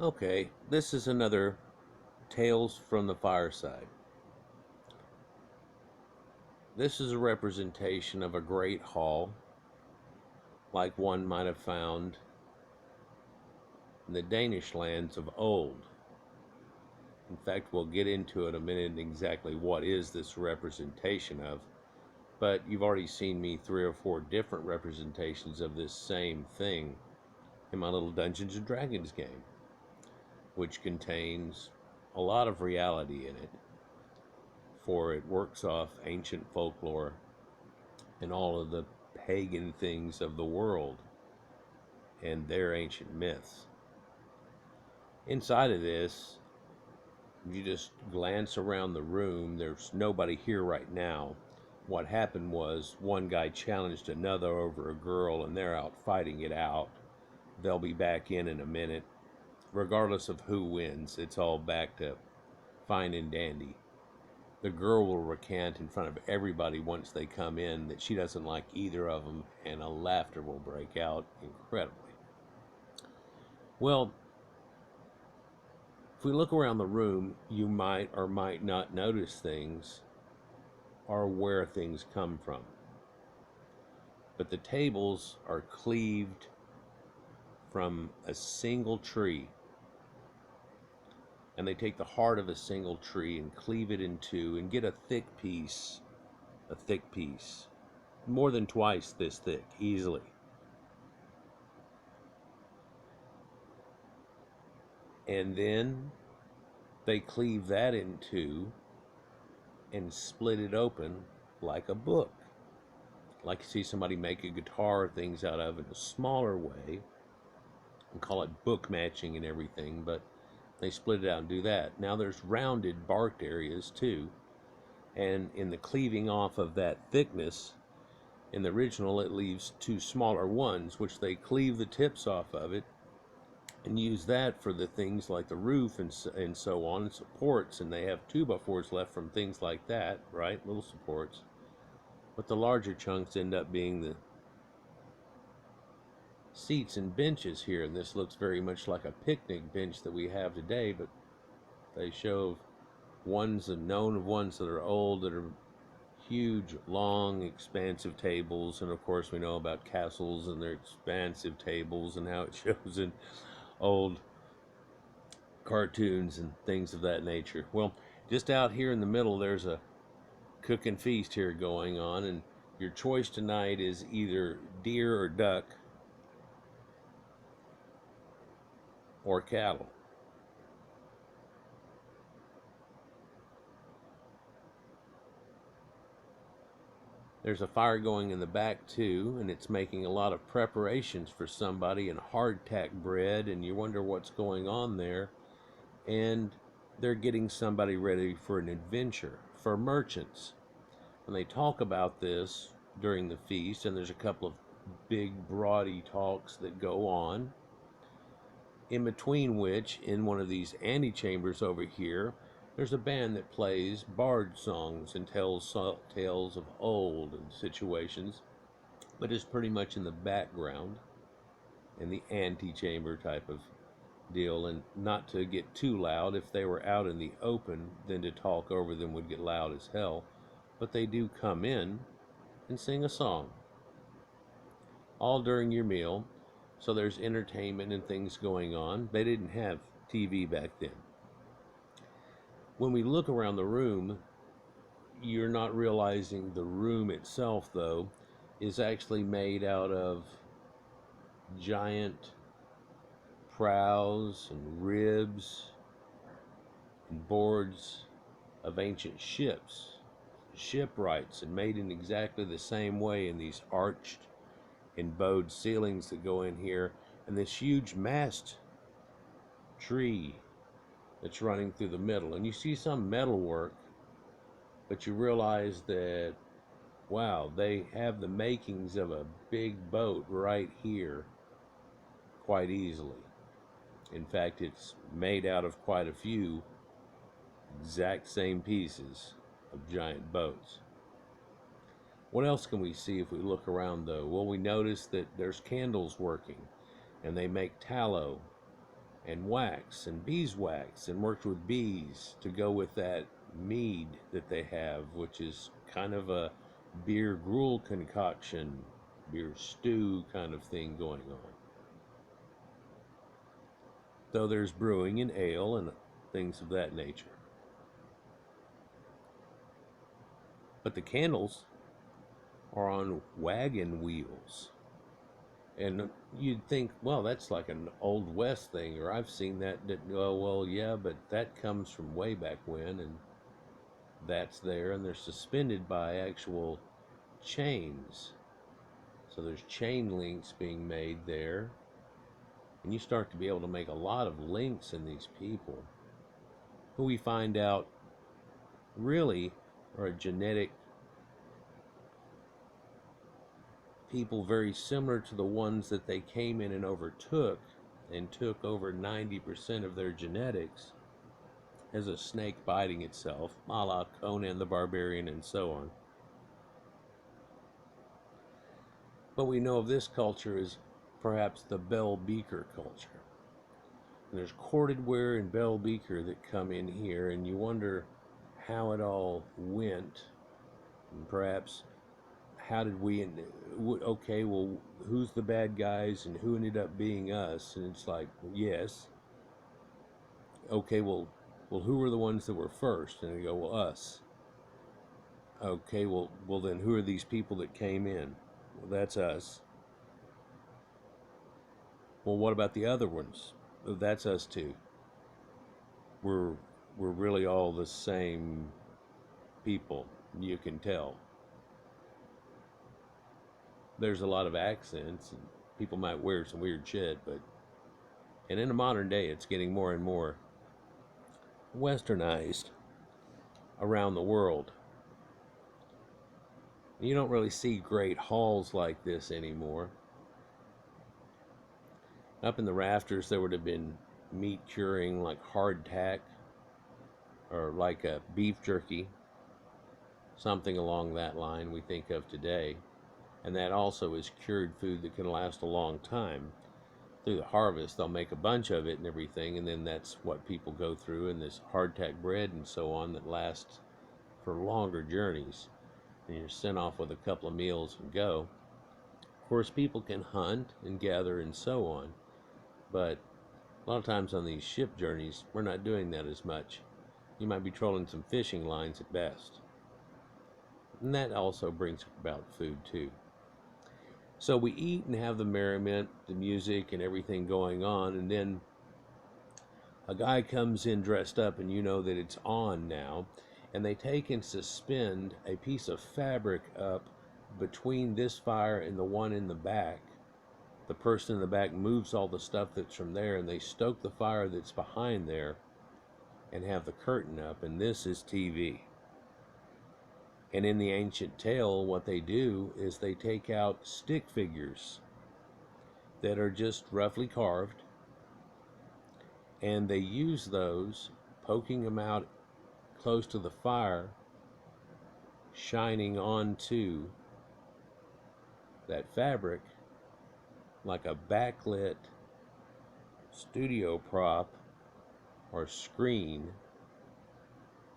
Okay, this is another Tales from the Fireside. This is a representation of a great hall, like one might have found in the Danish lands of old. In fact, we'll get into it in a minute exactly what is this representation of, but you've already seen me 3 or 4 different representations of this same thing in my little Dungeons and Dragons game, which contains a lot of reality in it, for it works off ancient folklore and all of the pagan things of the world and their ancient myths. Inside of this, you just glance around the room, there's nobody here right now. What happened was one guy challenged another over a girl and they're out fighting it out. They'll be back in a minute. Regardless of who wins, it's all back to fine and dandy. The girl will recant in front of everybody once they come in that she doesn't like either of them, and a laughter will break out incredibly. Well, if we look around the room, you might or might not notice things or where things come from. But the tables are cleaved from a single tree. And they take the heart of a single tree and cleave it in two and get a thick piece, more than twice this thick, easily. And then they cleave that in two and split it open like a book. Like you see somebody make a guitar or things out of in a smaller way and call it book matching and everything, but they split it out and do that. Now there's rounded barked areas too, and in the cleaving off of that thickness, in the original it leaves 2 smaller ones, which they cleave the tips off of it and use that for the things like the roof and so on, and supports, and they have 2x4s left from things like that, right? Little supports. But the larger chunks end up being the seats and benches here, and this looks very much like a picnic bench that we have today, but they show ones and known of ones that are old, that are huge, long, expansive tables, and of course we know about castles and their expansive tables and how it shows in old cartoons and things of that nature. Well, just out here in the middle there's a cook and feast here going on, and your choice tonight is either deer or duck or cattle. There's a fire going in the back too, and it's making a lot of preparations for somebody, and hardtack bread, and you wonder what's going on there. And they're getting somebody ready for an adventure, for merchants. And they talk about this during the feast, and there's a couple of big broady talks that go on, in between which, in one of these antechambers over here, there's a band that plays bard songs and tells tales of old and situations, but is pretty much in the background in the antechamber type of deal, and not to get too loud. If they were out in the open, then to talk over them would get loud as hell. But they do come in and sing a song all during your meal, so there's entertainment and things going on. They didn't have TV back then. When we look around the room, you're not realizing the room itself, though, is actually made out of giant prows and ribs and boards of ancient ships, shipwrights, and made in exactly the same way in these arched and bowed ceilings that go in here, and this huge mast tree that's running through the middle. And you see some metal work, but you realize that, wow, they have the makings of a big boat right here quite easily. In fact, it's made out of quite a few exact same pieces of giant boats. What else can we see if we look around, though? Well, we notice that there's candles working, and they make tallow, and wax and beeswax, and worked with bees to go with that mead that they have, which is kind of a beer gruel concoction, beer stew kind of thing going on. Though there's brewing and ale and things of that nature. But the candles are on wagon wheels. And you'd think, well, that's like an Old West thing, or I've seen that. Oh, well, yeah, but that comes from way back when, and that's there, and they're suspended by actual chains. So there's chain links being made there, and you start to be able to make a lot of links in these people, who we find out really are a genetic people very similar to the ones that they came in and overtook, and took over 90% of their genetics, as a snake biting itself, a la Conan the Barbarian and so on. What we know of this culture is perhaps the bell beaker culture. And there's corded ware and bell beaker that come in here, and you wonder how it all went, and perhaps how did we, okay, well, who's the bad guys and who ended up being us? And it's like, well, yes. Okay, well, who were the ones that were first? And they go, well, us. Okay, well, then who are these people that came in? Well, that's us. Well, what about the other ones? Well, that's us too. We're really all the same people, you can tell. There's a lot of accents, and people might wear some weird shit, and in the modern day, it's getting more and more westernized around the world. You don't really see great halls like this anymore. Up in the rafters, there would have been meat curing, like hardtack, or like a beef jerky, something along that line we think of today. And that also is cured food that can last a long time. Through the harvest, they'll make a bunch of it and everything, and then that's what people go through, and this hardtack bread and so on that lasts for longer journeys. And you're sent off with a couple of meals and go. Of course, people can hunt and gather and so on, but a lot of times on these ship journeys, we're not doing that as much. You might be trolling some fishing lines at best. And that also brings about food too. So we eat and have the merriment, the music and everything going on, and then a guy comes in dressed up, and you know that it's on now, and they take and suspend a piece of fabric up between this fire and the one in the back. The person in the back moves all the stuff that's from there, and they stoke the fire that's behind there and have the curtain up, and this is TV. And in the ancient tale, what they do is they take out stick figures that are just roughly carved, and they use those, poking them out close to the fire, shining onto that fabric like a backlit studio prop or screen,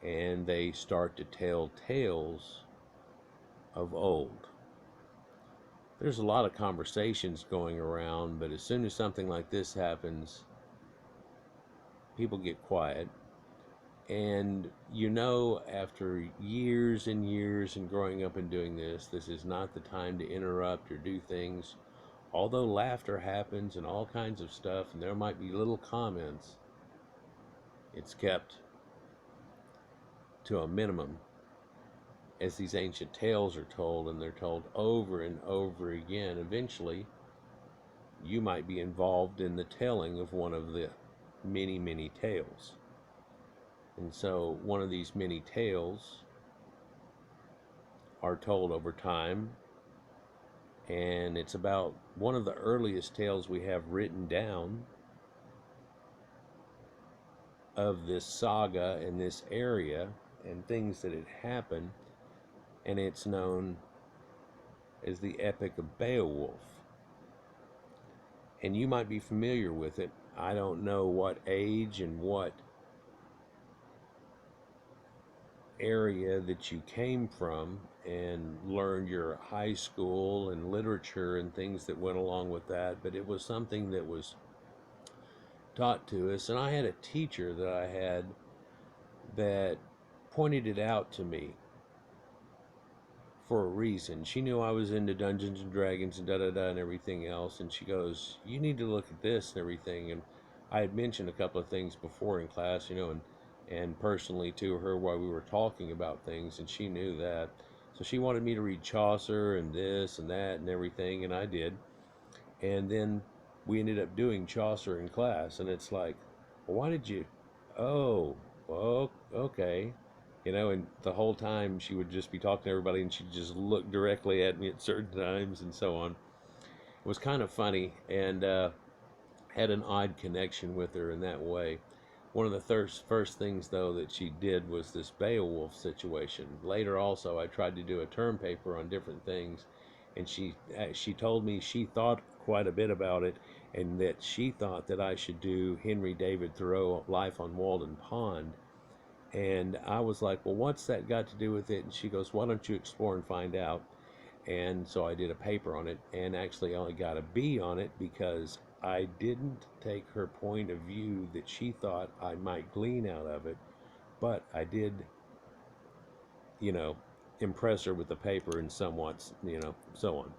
and they start to tell tales of old. There's a lot of conversations going around, but as soon as something like this happens, people get quiet. And you know, after years and years and growing up and doing this, this is not the time to interrupt or do things. Although laughter happens and all kinds of stuff, and there might be little comments, it's kept to a minimum as these ancient tales are told, and they're told over and over again. Eventually, you might be involved in the telling of one of the many, many tales. And so one of these many tales are told over time, and it's about one of the earliest tales we have written down of this saga in this area and things that had happened, and it's known as the Epic of Beowulf. And you might be familiar with it, I don't know what age and what area that you came from and learned your high school and literature and things that went along with that, but it was something that was taught to us. And I had a teacher that I had that pointed it out to me for a reason. She knew I was into Dungeons and Dragons and da da da and everything else, and she goes, "You need to look at this and everything." And I had mentioned a couple of things before in class, and personally to her while we were talking about things, and she knew that. So she wanted me to read Chaucer and this and that and everything, and I did. And then we ended up doing Chaucer in class, and it's like, well, why did you? Oh, well, okay. And the whole time she would just be talking to everybody, and she'd just look directly at me at certain times and so on. It was kind of funny, and had an odd connection with her in that way. One of the first things, though, that she did was this Beowulf situation. Later, also, I tried to do a term paper on different things, and she told me she thought quite a bit about it, and that she thought that I should do Henry David Thoreau, Life on Walden Pond. And I was like, well, what's that got to do with it? And she goes, why don't you explore and find out? And so I did a paper on it, and actually only got a B on it because I didn't take her point of view that she thought I might glean out of it, but I did, you know, impress her with the paper and somewhat, so on.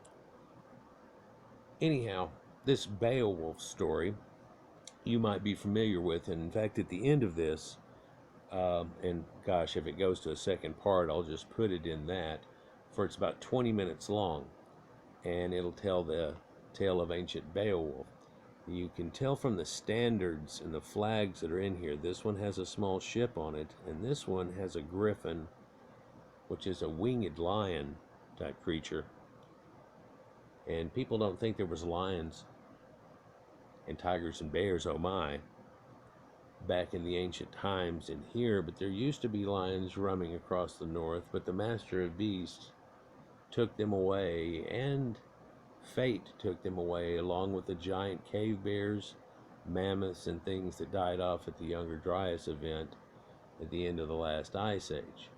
Anyhow, this Beowulf story you might be familiar with, and in fact, at the end of this, and gosh, if it goes to a second part, I'll just put it in that, for it's about 20 minutes long, and it'll tell the tale of ancient Beowulf. You can tell from the standards and the flags that are in here. This one has a small ship on it, and this one has a griffin, which is a winged lion type creature. And people don't think there was lions and tigers and bears, oh my, back in the ancient times in here, but there used to be lions roaming across the north, but the master of beasts took them away, and fate took them away, along with the giant cave bears, mammoths, and things that died off at the Younger Dryas event at the end of the last ice age.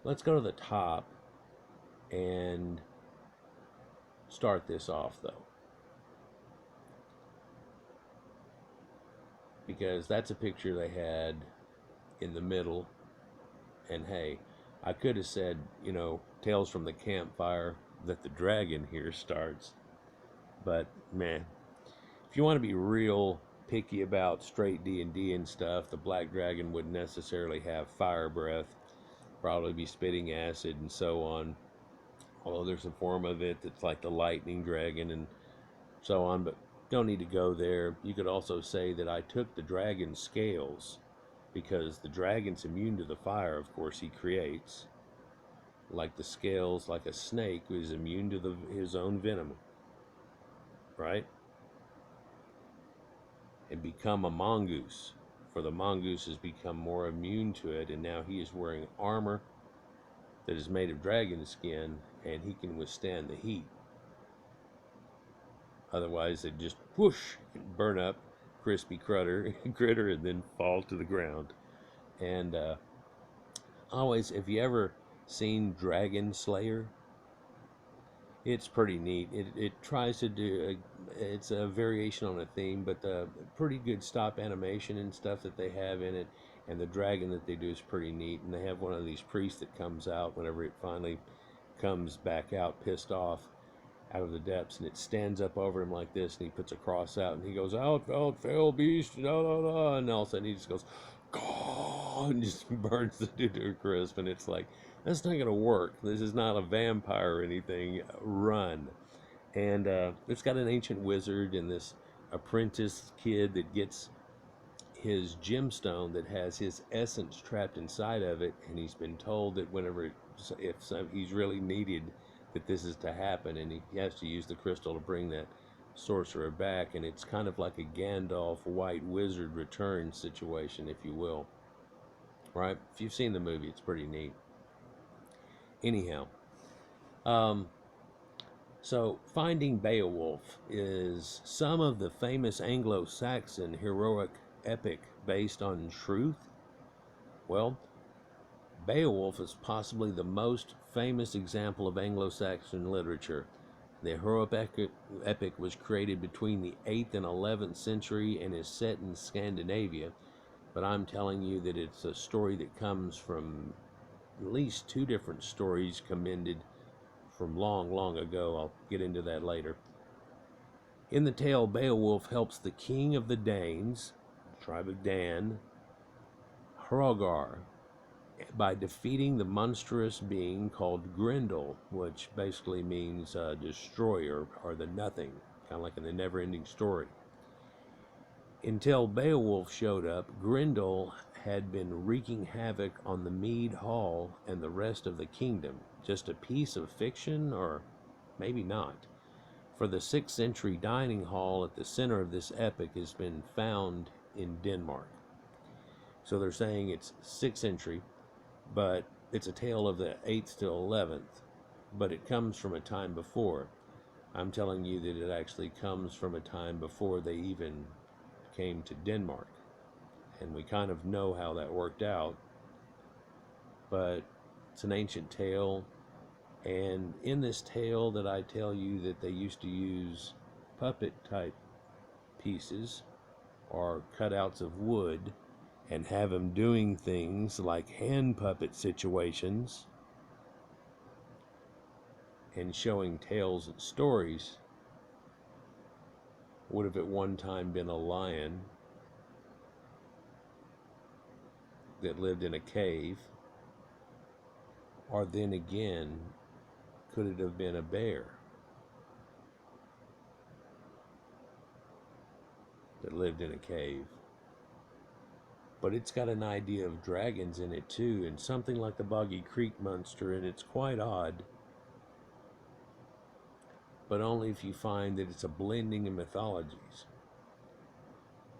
Let's go to the top and start this off, though, because that's a picture they had in the middle. And hey, I could have said, Tales from the Campfire, that the dragon here starts, but man, if you want to be real picky about straight D&D and stuff, the black dragon wouldn't necessarily have fire breath, probably be spitting acid and so on, although there's a form of it that's like the lightning dragon and so on, but don't need to go there. You could also say that I took the dragon's scales, because the dragon's immune to the fire, of course, he creates, like the scales, like a snake who is immune to his own venom, right? And become a mongoose, for the mongoose has become more immune to it, and now he is wearing armor that is made of dragon skin, and he can withstand the heat. Otherwise, they'd just whoosh, burn up, crispy critter, and then fall to the ground. And always, if you ever seen Dragon Slayer, it's pretty neat. It tries to do it's a variation on a theme, but the pretty good stop animation and stuff that they have in it, and the dragon that they do is pretty neat. And they have one of these priests that comes out whenever it finally comes back out, pissed off out of the depths, and it stands up over him like this, and he puts a cross out, and he goes, "Out, out, fell beast, no, no, no," and all of a sudden he just goes, "Gah," and just burns the dude to a crisp, and it's like, that's not gonna work. This is not a vampire or anything. Run. And it's got an ancient wizard and this apprentice kid that gets his gemstone that has his essence trapped inside of it, and he's been told that he's really needed, that this is to happen, and he has to use the crystal to bring that sorcerer back. And it's kind of like a Gandalf white wizard return situation, if you will, right? If you've seen the movie, it's pretty neat. Anyhow, So, Finding Beowulf is some of the famous Anglo Saxon heroic epic based on truth. Well, Beowulf is possibly the most famous example of Anglo Saxon literature. The heroic epic was created between the 8th and 11th century and is set in Scandinavia, but I'm telling you that it's a story that comes from at least two different stories commended from long, long ago. I'll get into that later. In the tale, Beowulf helps the king of the Danes, tribe of Dan, Hroðgar, by defeating the monstrous being called Grendel, which basically means destroyer or the nothing, kind of like in the never-ending story. Until Beowulf showed up, Grendel had been wreaking havoc on the Mead Hall and the rest of the kingdom. Just a piece of fiction, or maybe not. For the 6th century dining hall at the center of this epic has been found in Denmark. So they're saying it's 6th century, but it's a tale of the 8th to 11th, but it comes from a time before. I'm telling you that it actually comes from a time before they even came to Denmark. And we kind of know how that worked out, but it's an ancient tale. And in this tale that I tell you that they used to use puppet type pieces or cutouts of wood and have them doing things like hand puppet situations and showing tales and stories, would have at one time been a lion that lived in a cave, or then again, could it have been a bear that lived in a cave? But it's got an idea of dragons in it too, and something like the Boggy Creek monster, and it's quite odd, but only if you find that it's a blending of mythologies.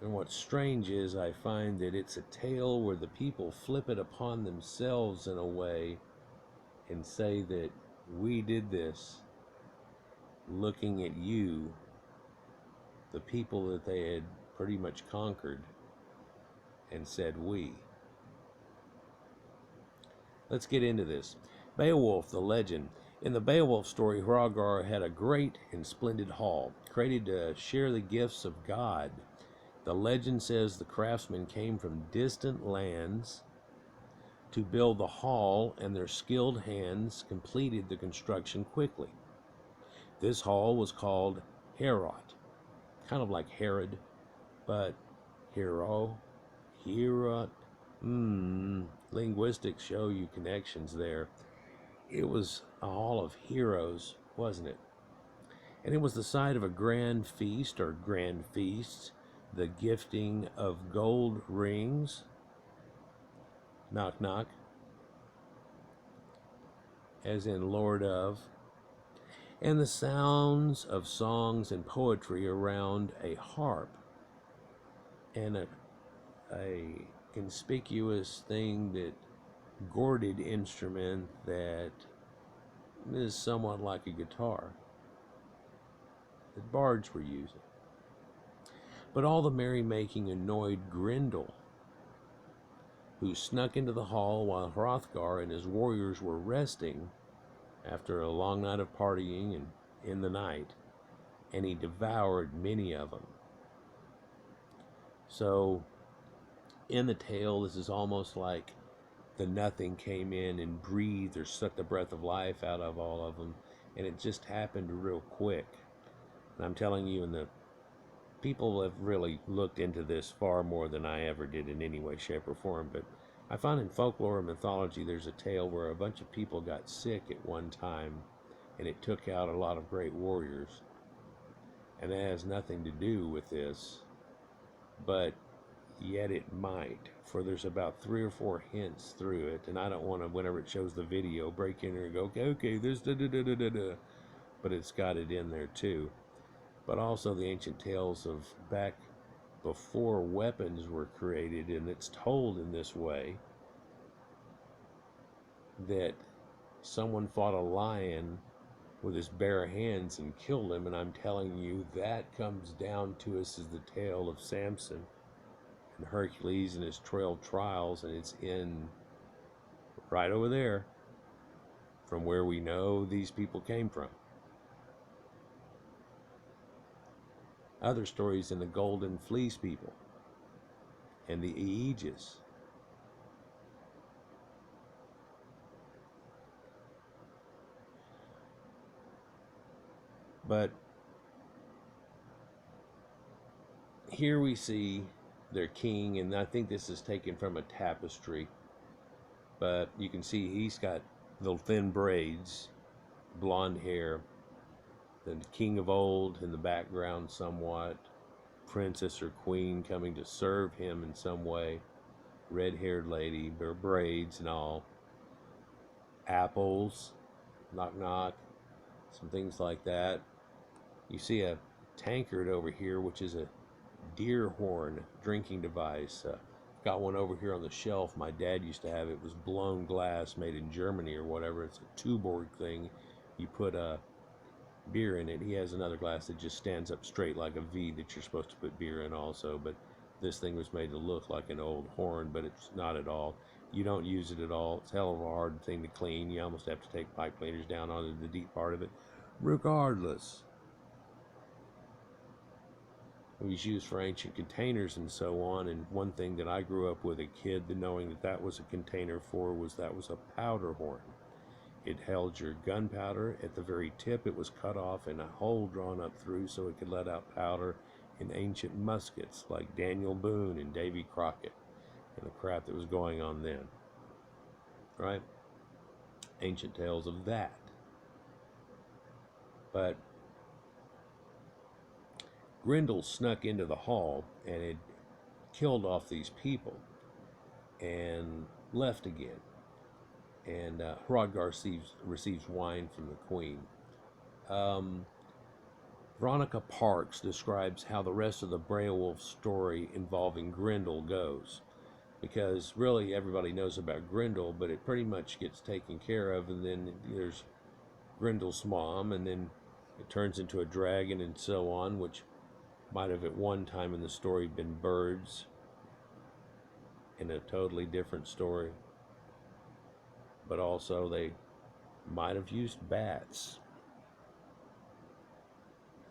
And what's strange is I find that it's a tale where the people flip it upon themselves in a way and say that we did this looking at you, the people that they had pretty much conquered, and said we. Let's get into this. Beowulf, the legend. In the Beowulf story, Hroðgar had a great and splendid hall, created to share the gifts of God. The legend says the craftsmen came from distant lands to build the hall, and their skilled hands completed the construction quickly. This hall was called Heorot, kind of like Herod, but Heorot. Linguistics show you connections there. It was a hall of heroes, wasn't it? And it was the site of a grand feast or grand feasts, the gifting of gold rings, knock knock, as in Lord of, and the sounds of songs and poetry around a harp and a conspicuous thing, that gorded instrument that is somewhat like a guitar that bards were using. But all the merrymaking annoyed Grendel, who snuck into the hall while Hroðgar and his warriors were resting after a long night of partying and in the night, and he devoured many of them. So in the tale, this is almost like the nothing came in and breathed or sucked the breath of life out of all of them, and it just happened real quick. And I'm telling you, and the people have really looked into this far more than I ever did in any way, shape, or form. But I find in folklore and mythology there's a tale where a bunch of people got sick at one time, and it took out a lot of great warriors. And that has nothing to do with this, but yet it might, for there's about 3 or 4 hints through it, and I don't want to, whenever it shows the video, break in here and go, okay, this da-da-da-da-da-da, but it's got it in there too. But also the ancient tales of back before weapons were created, and it's told in this way that someone fought a lion with his bare hands and killed him. And I'm telling you, that comes down to us as the tale of Samson and Hercules and his 12 trials, and it's in right over there from where we know these people came from. Other stories in the Golden Fleece people and the Aegis. But here we see their king, and I think this is taken from a tapestry, but you can see he's got little thin braids, blonde hair, the king of old in the background somewhat, princess or queen coming to serve him in some way, red-haired lady, braids and all, apples, knock knock, some things like that. You see a tankard over here, which is a deer horn drinking device. Got one over here on the shelf. My dad used to have it. It was blown glass, made in Germany or whatever. It's a Tuborg thing. You put beer in it. He has another glass that just stands up straight like a V that you're supposed to put beer in also. But this thing was made to look like an old horn, but it's not at all. You don't use it at all. It's a hell of a hard thing to clean. You almost have to take pipe cleaners down onto the deep part of it. Regardless, it was used for ancient containers and so on. And one thing that I grew up with a kid, knowing that that was a container for, was that was a powder horn. It held your gunpowder. At the very tip, it was cut off and a hole drawn up through so it could let out powder in ancient muskets like Daniel Boone and Davy Crockett and the crap that was going on then. Right? Ancient tales of that. But Grendel snuck into the hall and had killed off these people and left again. And Hrodgar receives wine from the queen. Veronica Parks describes how the rest of the Beowulf story involving Grendel goes. Because really everybody knows about Grendel, but it pretty much gets taken care of, and then there's Grendel's mom, and then it turns into a dragon and so on, which might have at one time in the story been birds in a totally different story. But also they might have used bats,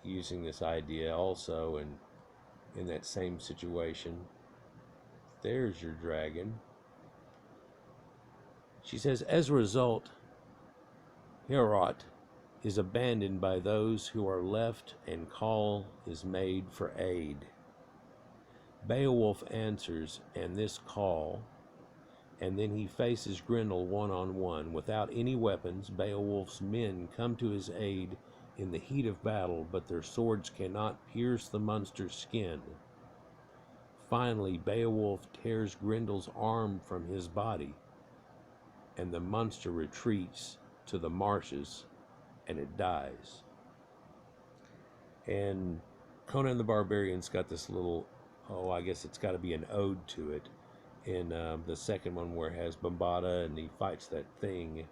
using this idea also in that same situation. There's your dragon. She says, as a result, Heorot is abandoned by those who are left, and call is made for aid. Beowulf answers, and this call, and then he faces Grendel one-on-one. Without any weapons, Beowulf's men come to his aid in the heat of battle, but their swords cannot pierce the monster's skin. Finally, Beowulf tears Grendel's arm from his body, and the monster retreats to the marshes, and it dies. And Conan the Barbarian's got this little, I guess it's got to be an ode to it, in the second one where it has Bombada, and he fights that thing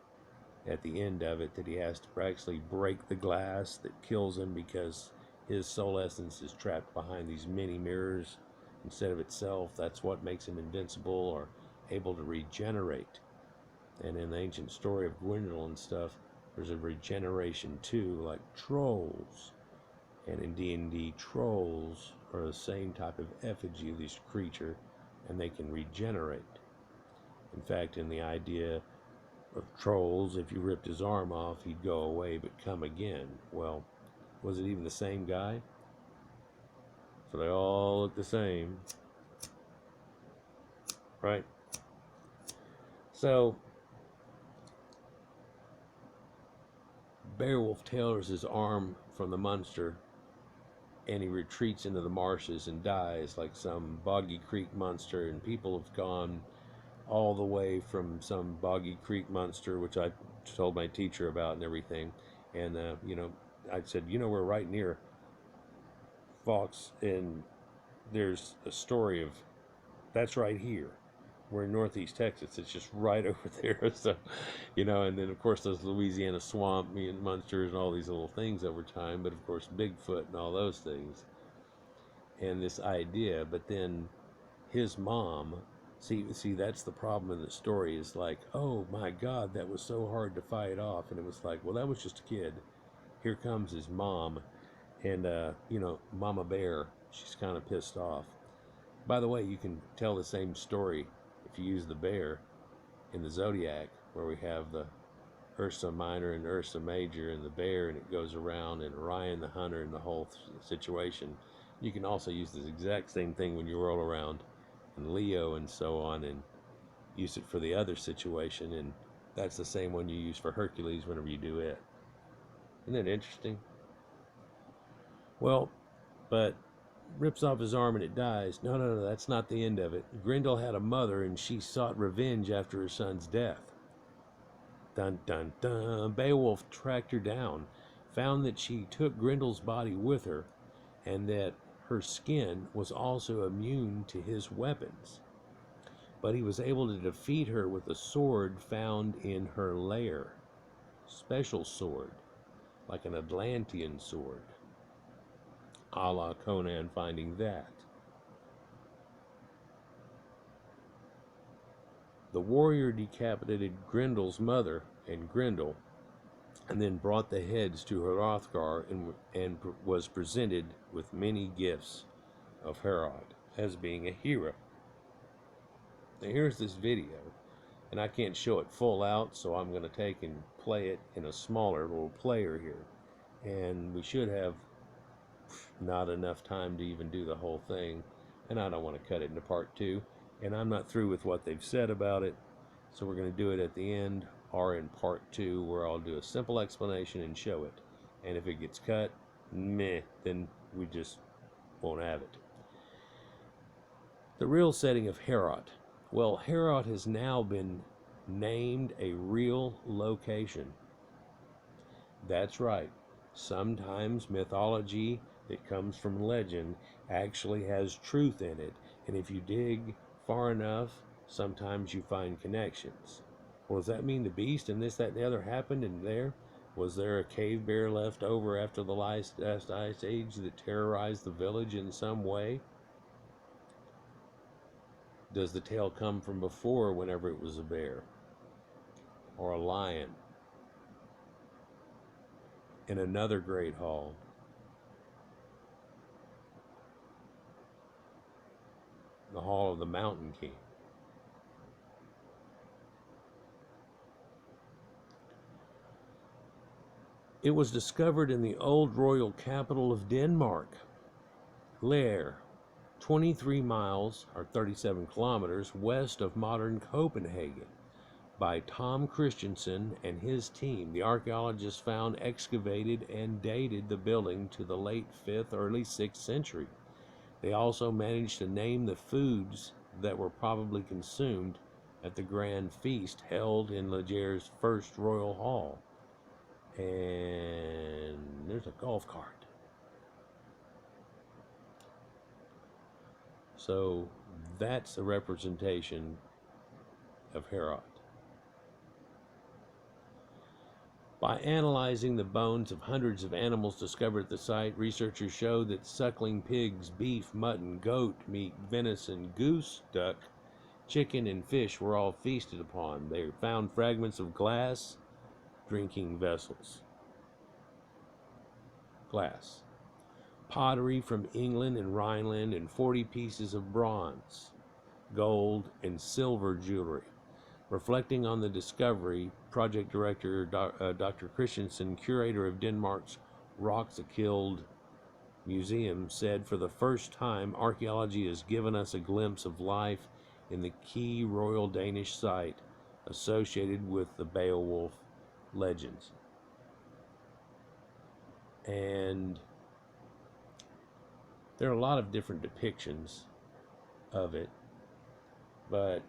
at the end of it that he has to actually break the glass that kills him because his soul essence is trapped behind these mini mirrors instead of itself. That's what makes him invincible or able to regenerate. And in the ancient story of Grendel and stuff, there's a regeneration too, like trolls. And in D&D, trolls are the same type of effigy of this creature, and they can regenerate. In fact, in the idea of trolls, if you ripped his arm off, he'd go away but come again. Well, was it even the same guy? So they all look the same, right? So Beowulf tears his arm from the monster, and he retreats into the marshes and dies like some Boggy Creek monster. And people have gone all the way from some Boggy Creek monster, which I told my teacher about and everything. And, I said, we're right near Fox, and there's a story of, that's right here. we're in northeast Texas. It's just right over there. So, and then of course those Louisiana swamp monsters and all these little things over time. But of course Bigfoot and all those things, and this idea. But then his mom, see, that's the problem in the story. Is like, oh my God, that was so hard to fight off, and it was like, well, that was just a kid. Here comes his mom, and Mama Bear. She's kind of pissed off. By the way, you can tell the same story if you use the bear in the zodiac, where we have the Ursa Minor and Ursa Major and the bear, and it goes around, and Orion the hunter and the whole situation. You can also use this exact same thing when you roll around in Leo and so on, and use it for the other situation, and that's the same one you use for Hercules whenever you do it. Isn't that interesting? Well, but rips off his arm and it dies. No, that's not the end of it. Grendel had a mother, and she sought revenge after her son's death. Dun dun dun. Beowulf tracked her down, found that she took Grendel's body with her, and that her skin was also immune to his weapons. But he was able to defeat her with a sword found in her lair. Special sword, like an Atlantean sword, a la Conan finding that. The warrior decapitated Grendel's mother and Grendel, and then brought the heads to Hrothgar and was presented with many gifts of Heorot as being a hero. Now here's this video, and I can't show it full out, so I'm going to take and play it in a smaller little player here. And we should have not enough time to even do the whole thing, and I don't want to cut it into part 2, and I'm not through with what they've said about it, so we're going to do it at the end or in part 2, where I'll do a simple explanation and show it. And if it gets cut, meh, then we just won't have it. The real setting of Heorot. Well, Heorot has now been named a real location. That's right. Sometimes mythology that comes from legend actually has truth in it, and if you dig far enough, sometimes you find connections. Well, does that mean the beast and this, that, and the other happened in there? Was there a cave bear left over after the last ice age that terrorized the village in some way? Does the tale come from before, whenever it was a bear or a lion? In another great hall, the Hall of the Mountain King. It was discovered in the old royal capital of Denmark, Lair, 23 miles or 37 kilometers west of modern Copenhagen, by Tom Christensen and his team. The archaeologists found, excavated, and dated the building to the late 5th, early 6th century. They also managed to name the foods that were probably consumed at the grand feast held in Legier's first royal hall. And there's a golf cart. So that's a representation of Heorot. By analyzing the bones of hundreds of animals discovered at the site, researchers showed that suckling pigs, beef, mutton, goat meat, venison, goose, duck, chicken, and fish were all feasted upon. They found fragments of glass, drinking vessels, glass, pottery from England and Rhineland, and 40 pieces of bronze, gold, and silver jewelry. Reflecting on the discovery, project director Dr. Christensen, curator of Denmark's Roskilde Museum, said, "For the first time, archaeology has given us a glimpse of life in the key royal Danish site associated with the Beowulf legends." And there are a lot of different depictions of it, but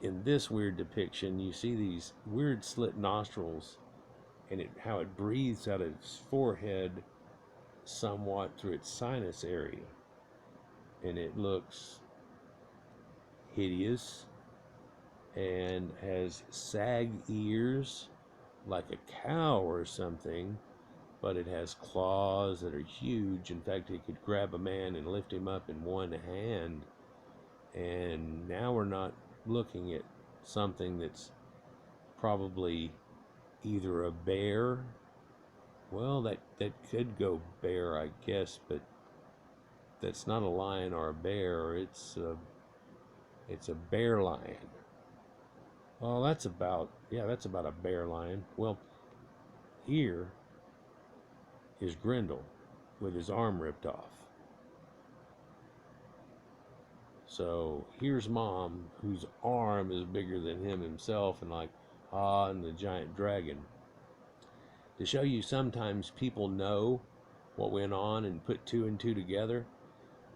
in this weird depiction, you see these weird slit nostrils, and how it breathes out of its forehead somewhat through its sinus area, and it looks hideous and has sag ears like a cow or something, but it has claws that are huge. In fact, it could grab a man and lift him up in one hand. And now we're not looking at something that's probably either a bear. Well, that could go bear, I guess, but that's not a lion or a bear. It's a bear lion. Well, that's about a bear lion. Well, here is Grendel with his arm ripped off. So here's Mom, whose arm is bigger than him himself, and like, and the giant dragon. To show you sometimes people know what went on and put two and two together,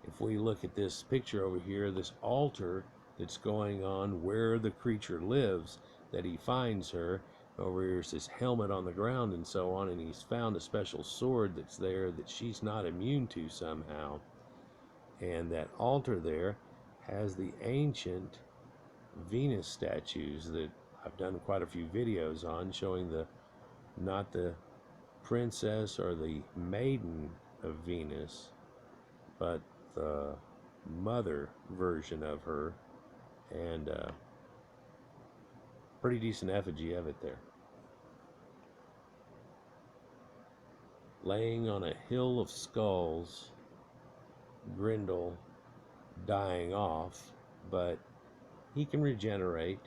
if we look at this picture over here, this altar that's going on where the creature lives, that he finds her, over here's this helmet on the ground and so on, and he's found a special sword that's there that she's not immune to somehow. And that altar there has the ancient Venus statues that I've done quite a few videos on, showing not the princess or the maiden of Venus, but the mother version of her, and pretty decent effigy of it there. Laying on a hill of skulls, Grendel dying off, but he can regenerate,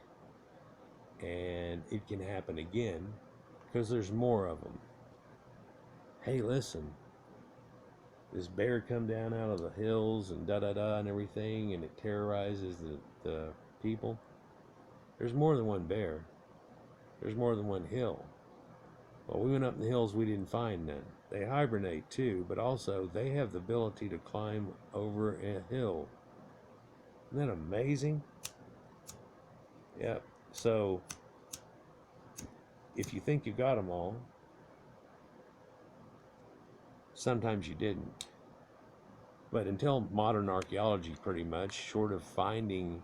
and it can happen again because there's more of them. Hey, listen, this bear come down out of the hills and da-da-da and everything, and it terrorizes the people. There's more than one bear. There's more than one hill. Well, we went up in the hills, we didn't find none. They hibernate too, but also they have the ability to climb over a hill. Isn't that amazing? Yep. So if you think you got them all, sometimes you didn't. But until modern archaeology, pretty much, short of finding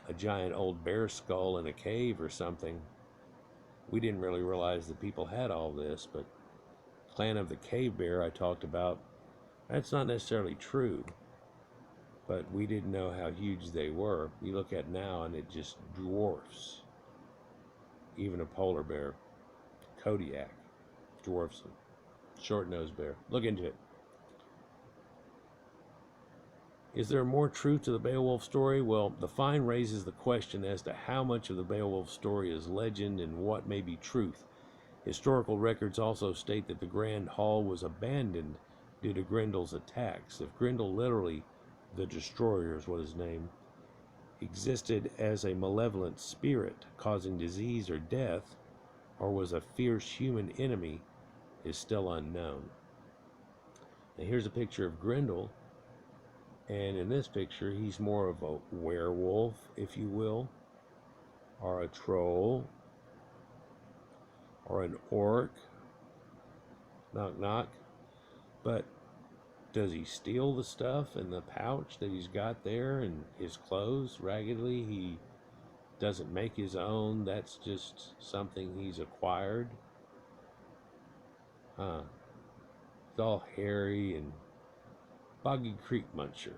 a giant old bear skull in a cave or something, we didn't really realize that people had all this. But clan of the cave bear I talked about, that's not necessarily true, but we didn't know how huge they were. You look at now and it just dwarfs even a polar bear. Kodiak dwarfs them. Short-nosed bear. Look into it. Is there more truth to the Beowulf story? Well, the find raises the question as to how much of the Beowulf story is legend and what may be truth. Historical records also state that the Grand Hall was abandoned due to Grendel's attacks. If Grendel, literally the Destroyer is what his name, existed as a malevolent spirit causing disease or death, or was a fierce human enemy, is still unknown. Now here's a picture of Grendel, and in this picture he's more of a werewolf, if you will, or a troll, or an orc. Knock knock. But does he steal the stuff in the pouch that he's got there, and his clothes raggedly? He doesn't make his own. That's just something he's acquired. It's all hairy and Boggy Creek Muncher.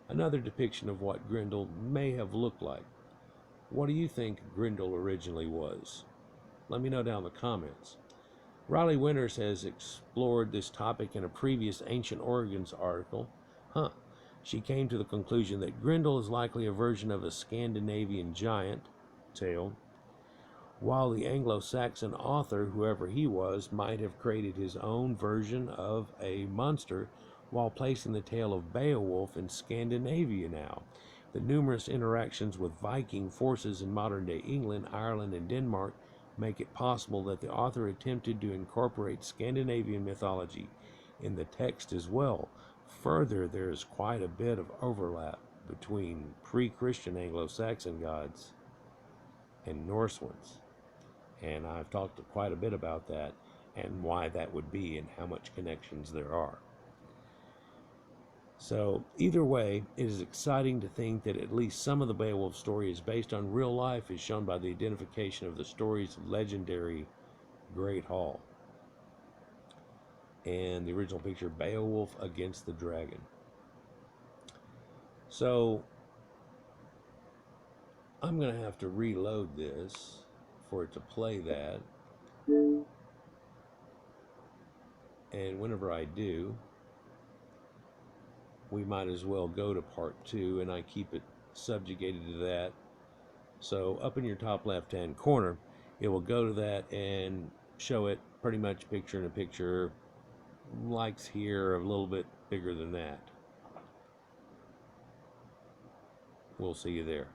Another depiction of what Grendel may have looked like. What do you think Grendel originally was? Let me know down in the comments. Riley Winters has explored this topic in a previous Ancient Origins article. She came to the conclusion that Grendel is likely a version of a Scandinavian giant tale, while the Anglo Saxon author, whoever he was, might have created his own version of a monster while placing the tale of Beowulf in Scandinavia now. The numerous interactions with Viking forces in modern-day England, Ireland, and Denmark make it possible that the author attempted to incorporate Scandinavian mythology in the text as well. Further, there is quite a bit of overlap between pre-Christian Anglo-Saxon gods and Norse ones. And I've talked quite a bit about that and why that would be and how much connections there are. So either way, it is exciting to think that at least some of the Beowulf story is based on real life, as shown by the identification of the story's legendary Great Hall and the original picture, Beowulf against the Dragon. So I'm going to have to reload this for it to play that. And whenever I do, we might as well go to part 2, and I keep it subjugated to that. So up in your top left hand corner, it will go to that and show it pretty much picture in a picture, likes here a little bit bigger than that. We'll see you there.